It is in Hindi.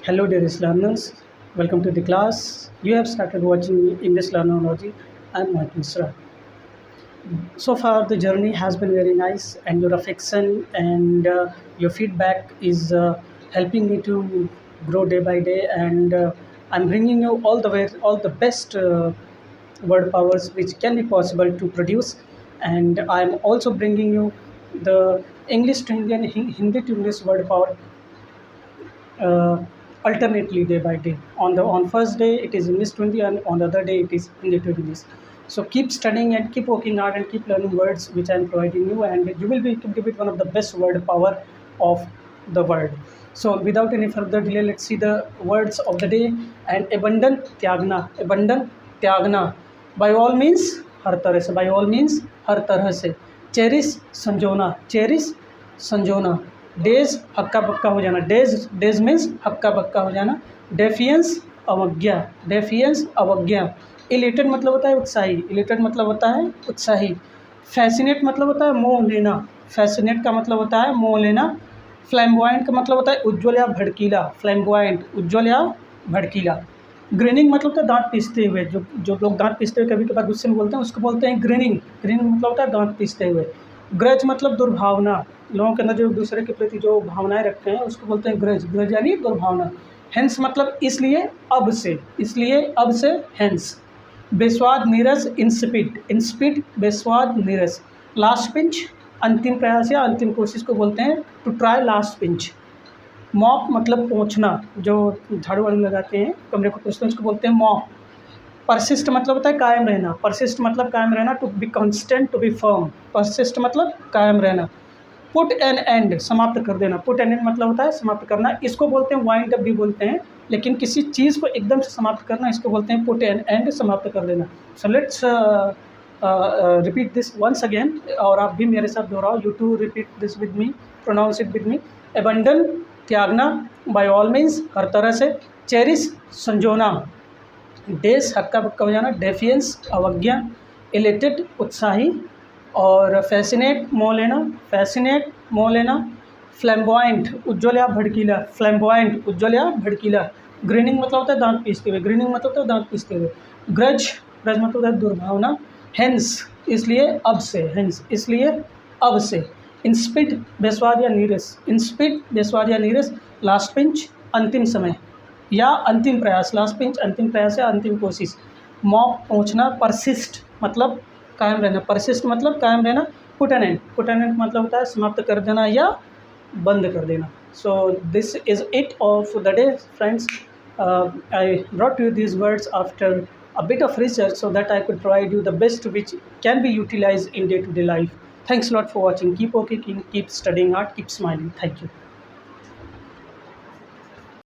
Hello, dearest learners. Welcome to the class. You have started watching English Learnology. I'm Mike Misra. So far, the journey has been very nice, and your affection and your feedback is helping me to grow day by day. And I'm bringing you all the best word powers which can be possible to produce. And I'm also bringing you the English to Indian, Hindi to English word power uh, alternately day by day. On first day it is English 20, and on the other day it is Hindi to English. So keep studying and keep working hard and keep learning words which I am providing you, and you will be able to give it one of the best word power of the world. So without any further delay, let's see the words of the day. And abundant त्यागना, abundant त्यागना, by all means हर तरह से, by all means हर तरह से. चेरिस संजोना, चेरिस संजोना. डेज हक्का बक्का हो जाना, डेज डेज मीन्स हक्का बक्का हो जाना. डेफियंस अवज्ञा, डेफियंस अवज्ञा. इलेटेड मतलब होता है उत्साही, इलेटेड मतलब होता है उत्साही. फैसिनेट मतलब होता है मोह लेना, फैसिनेट का मतलब होता है मोह लेना. फ्लैम्बॉयंट का मतलब होता है उज्ज्वल या भड़कीला, फ्लैम्बॉयंट उज्ज्वल या भड़कीला. ग्रीनिंग मतलब होता है दांत पीसते हुए. जो लोग दांत पीसते हुए कभी कभार गुस्से में बोलते हैं उसको बोलते हैं ग्रीनिंग. ग्रीनिंग मतलब होता है दांत पीसते हुए. ग्रज मतलब दुर्भावना, लोगों के अंदर जो दूसरे के प्रति जो भावनाएं रखते हैं उसको बोलते हैं ग्रज, ग्रज यानी दुर्भावना. हेंस मतलब इसलिए, अब से, इसलिए अब से, हेंस. बेस्वाद नीरस, इंस्पिड, इंस्पिड बेस्वाद नीरस. लास्ट पिंच अंतिम प्रयास या अंतिम कोशिश को बोलते हैं to try last pinch. Mop मतलब पोंछना, जो झाड़ू वाड़ू लगाते हैं कमरे को पोंछते हैं उसको बोलते हैं मॉप. परसिस्ट मतलब होता है कायम रहना, परसिस्ट मतलब कायम रहना. To be constant, to be firm. Persist मतलब कायम रहना. पुट एन एंड समाप्त कर देना, पुट एन एंड मतलब होता है समाप्त करना. इसको बोलते हैं वाइंड अप भी बोलते हैं, लेकिन किसी चीज़ को एकदम से समाप्त करना इसको बोलते हैं पुट एन एंड, समाप्त कर देना. So let's repeat this once again, और आप भी मेरे साथ दोहराओ. You too repeat this with me, pronounce it with me. Abandon त्यागना, बाय ऑल मीन्स हर तरह से. चेरिस संजोना, डेस हक्का बक्का हो जाना. डेफियंस अवज्ञा. इलेटेड उत्साही. और फैसिनेट मोह लेना, फैसिनेट मोह लेना. फ्लैम्बॉयंट उज्ज्वल या भड़कीला, फ्लैम्बॉयंट उज्ज्वल या भड़कीला. ग्रीनिंग मतलब होता है दांत पीसते हुए, ग्रीनिंग मतलब होता है दांत पीसते हुए. ग्रज, ग्रज मतलब होता है दुर्भावना. हेंस इसलिए, अब से, हेंस इसलिए अब से. इंस्पिड बेस्वाद या नीरस, इंस्पिड बेस्वाद या नीरस. लास्ट पिंच अंतिम समय या अंतिम प्रयास, लास्ट पिंच अंतिम प्रयास या अंतिम कोशिश. मॉप पहुँचना. परसिस्ट मतलब कायम रहना, परसिस्ट मतलब कायम रहना. Put an end, put an end मतलब होता है समाप्त कर देना या बंद कर देना. So this is it of the day friends. I brought you these words after a bit of research so that I could provide you the best which can be utilized in day-to-day life. Thanks a lot for watching. Keep working, keep studying hard, keep smiling. Thank you.